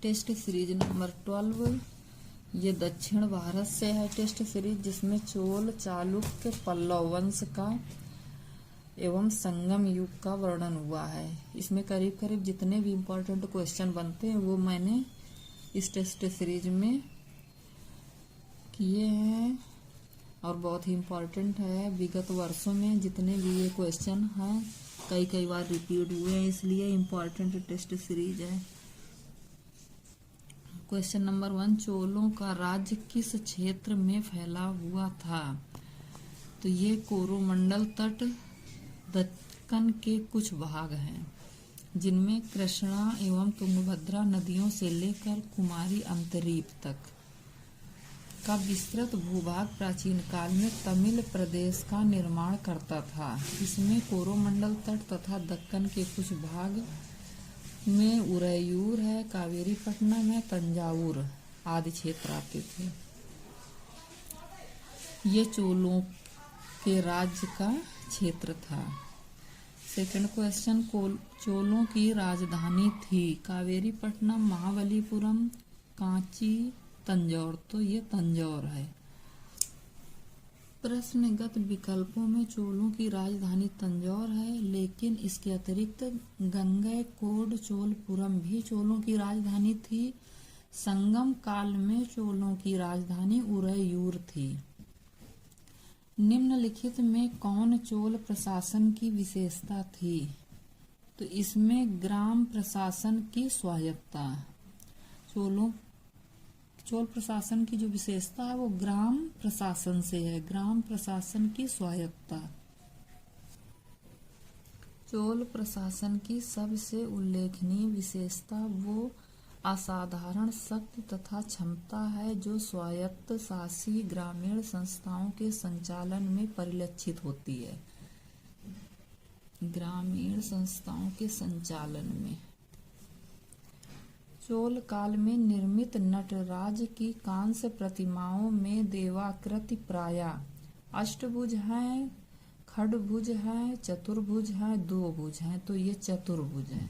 Test series number 12। ये दक्षिण भारत से है टेस्ट सीरीज, जिसमें चोल, चालुक्य, पल्लव वंश का एवं संगम युग का वर्णन हुआ है। इसमें करीब करीब जितने भी इम्पोर्टेंट क्वेश्चन बनते हैं वो मैंने इस टेस्ट सीरीज में किए हैं और बहुत ही इम्पोर्टेंट है। विगत वर्षों में जितने भी ये क्वेश्चन हैं कई बार रिपीट हुए हैं, इसलिए इम्पोर्टेंट टेस्ट सीरीज है। क्वेश्चन नंबर 1, चोलों का राज्य किस क्षेत्र में फैला हुआ था? तो ये कोरोमंडल तट दक्कन के कुछ भाग हैं, जिनमें कृष्णा एवं तुंगभद्रा नदियों से लेकर कुमारी अंतरीप तक का विस्तृत भूभाग प्राचीन काल में तमिल प्रदेश का निर्माण करता था। इसमें कोरोमंडल तट तथा दक्कन के कुछ भाग में उरैयूर है, कावेरीपट्टनम है, तंजावुर आदि क्षेत्र आते थे। ये चोलों के राज्य का क्षेत्र था। सेकंड क्वेश्चन, चोलों की राजधानी थी कावेरीपट्टनम, महाबलीपुरम, कांची, तंजौर। तो ये तंजौर है। प्रश्नगत विकल्पों में चोलों की राजधानी तंजौर है, लेकिन इसके अतिरिक्त गंगैकोंड चोलपुरम भी चोलों की राजधानी थी। संगम काल में चोलों की राजधानी उरैयूर थी। निम्नलिखित में कौन चोल प्रशासन की विशेषता थी? तो इसमें ग्राम प्रशासन की स्वायत्तता। चोल प्रशासन की जो विशेषता है वो ग्राम प्रशासन से है, ग्राम प्रशासन की स्वायत्तता। चोल प्रशासन की सबसे उल्लेखनीय विशेषता वो असाधारण शक्ति तथा क्षमता है जो स्वायत्त शासी ग्रामीण संस्थाओं के संचालन में परिलक्षित होती है। ग्रामीण संस्थाओं के संचालन में चोल काल में निर्मित नटराज की कांस्य प्रतिमाओं में देवाकृति प्रायः अष्टभुज है, खडभुज है, चतुर्भुज है, दो भुज है। तो ये चतुर्भुज है।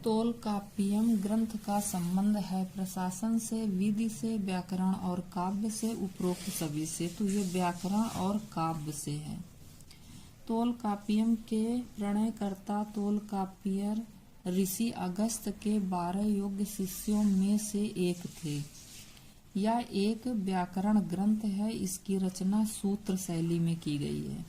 तोलकाप्पियम ग्रंथ का संबंध है प्रशासन से, विधि से, व्याकरण और काव्य से, उपरोक्त सभी से। तो ये व्याकरण और काव्य से है। तोलकाप्पियम के प्रणयकर्ता तोलकाप्पियर ऋषि अगस्त्य के 12 योग्य शिष्यों में से एक थे। यह एक व्याकरण ग्रंथ है। इसकी रचना सूत्र शैली में की गई है।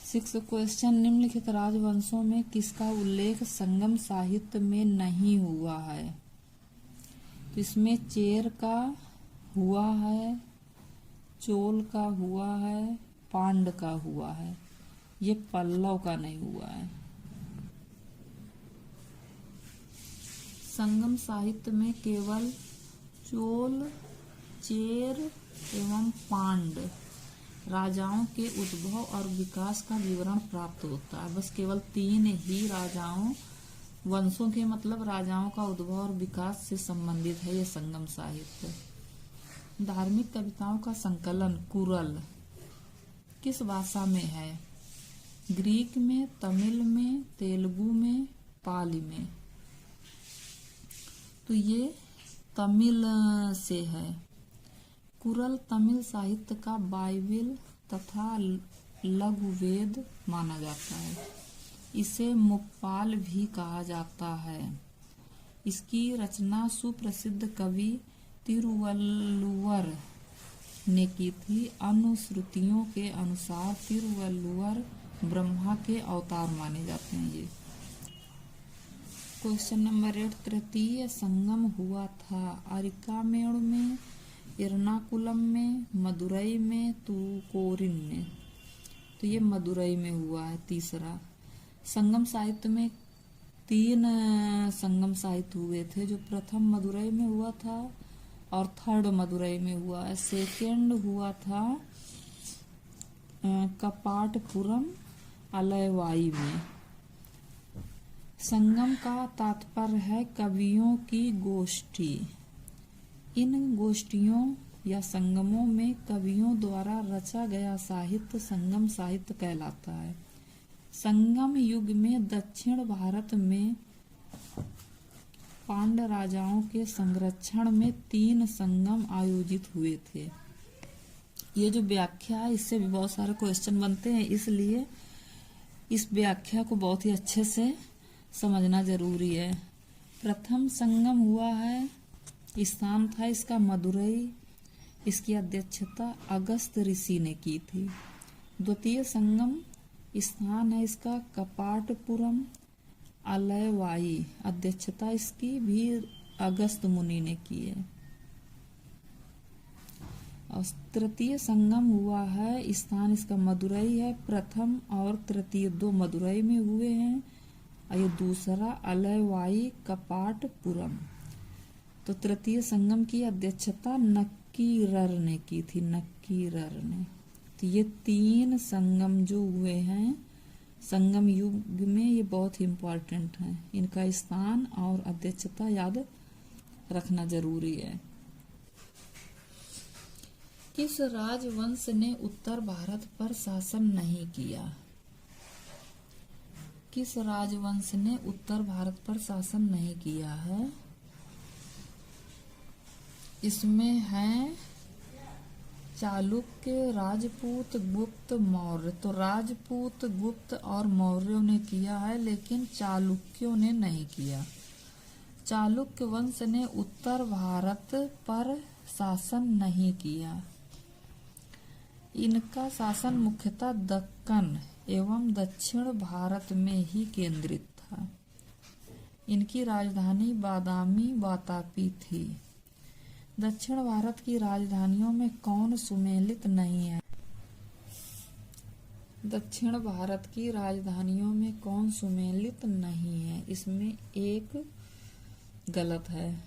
6 क्वेश्चन, निम्नलिखित राजवंशों में किसका उल्लेख संगम साहित्य में नहीं हुआ है? तो इसमें चेर का हुआ है, चोल का हुआ है, पांड का हुआ है। ये पल्लव का नहीं हुआ है। संगम साहित्य में केवल चोल, चेर एवं पांड राजाओं के उद्भव और विकास का विवरण प्राप्त होता है। बस केवल 3 ही राजाओं वंशों के मतलब राजाओं का उद्भव और विकास से संबंधित है ये संगम साहित्य। धार्मिक कविताओं का संकलन कुरल किस भाषा में है? ग्रीक में, तमिल में, तेलुगु में, पाली में। तो ये तमिल से है। कुरल तमिल साहित्य का बाइबिल तथा लघुवेद माना जाता है। इसे मुक्पाल भी कहा जाता है। इसकी रचना सुप्रसिद्ध कवि तिरुवल्लुवर ने की थी। अनुश्रुतियों के अनुसार तिरुवल्लुवर ब्रह्मा के अवतार माने जाते हैं ये। क्वेश्चन नंबर 8, तृतीय संगम हुआ था अरिकामेड़ में, एर्नाकुलम में, मदुरई में, तूकोरिन में। तो ये मदुरई में हुआ है। तीसरा संगम साहित्य में 3 संगम साहित्य हुए थे। जो प्रथम मदुरई में हुआ था और थर्ड मदुरई में हुआ है। सेकेंड हुआ था कपाटपुरम अलैवाई में। संगम का तात्पर्य है कवियों की गोष्ठी। इन गोष्ठियों या संगमों में कवियों द्वारा रचा गया साहित्य संगम साहित्य कहलाता है। संगम युग में दक्षिण भारत में पांड्य राजाओं के संरक्षण में 3 संगम आयोजित हुए थे। ये जो व्याख्या है इससे भी बहुत सारे क्वेश्चन बनते हैं, इसलिए इस व्याख्या को बहुत ही अच्छे से समझना जरूरी है। प्रथम संगम हुआ है, स्थान था इसका मदुरई, इसकी अध्यक्षता अगस्त ऋषि ने की थी। द्वितीय संगम स्थान है इसका कपाटपुरम अलयवाई, अध्यक्षता इसकी भी अगस्त मुनि ने की है। और तृतीय संगम हुआ है, स्थान इसका मदुरई है। प्रथम और तृतीय 2 मदुरई में हुए हैं और ये दूसरा अलयवाई कपाटपुरम। तो तृतीय संगम की अध्यक्षता नक्कीरर ने की थी, नक्कीरर ने। तो ये 3 संगम जो हुए हैं संगम युग में, ये बहुत ही इम्पोर्टेंट है। इनका स्थान और अध्यक्षता याद रखना जरूरी है। किस राजवंश ने उत्तर भारत पर शासन नहीं किया? किस राजवंश ने उत्तर भारत पर शासन नहीं किया है? इसमें है चालुक्य, राजपूत, गुप्त, मौर्य। तो राजपूत, गुप्त और मौर्यों ने किया है, लेकिन चालुक्यों ने नहीं किया। चालुक्य वंश ने उत्तर भारत पर शासन नहीं किया। इनका शासन मुख्यतः दक्कन एवं दक्षिण भारत में ही केंद्रित था। इनकी राजधानी बादामी वातापी थी। दक्षिण भारत की राजधानियों में कौन सुमेलित नहीं है? दक्षिण भारत की राजधानियों में कौन सुमेलित नहीं है? इसमें एक गलत है।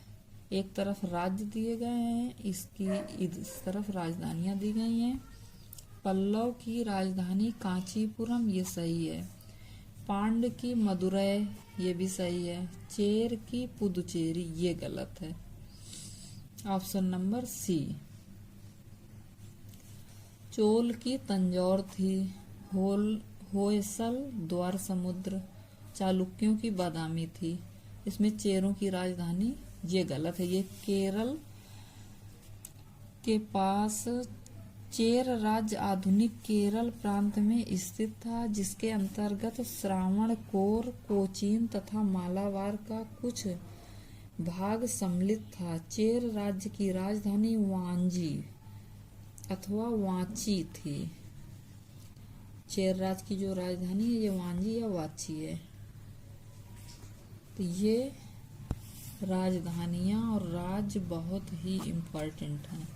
एक तरफ राज्य दिए गए हैं, इसकी इस तरफ राजधानियां दी गई हैं। पल्लव की राजधानी कांचीपुरम, ये सही है। पांड्य की मदुरै, ये भी सही है। चेर की पुदुचेरी, ये गलत है। Option number C. चोल की तंजौर थी। होयसल द्वार समुद्र। चालुक्यों की बादामी थी। इसमें चेरों की राजधानी, ये गलत है। ये केरल के पास चेर राज्य आधुनिक केरल प्रांत में स्थित था, जिसके अंतर्गत श्रावणकोर, कोचीन तथा मालाबार का कुछ भाग सम्मिलित था। चेर राज्य की राजधानी वांजी अथवा वांची थी। चेर राज्य की जो राजधानी है ये वांजी या वाची है। तो ये राजधानियां और राज्य बहुत ही इम्पोर्टेंट हैं।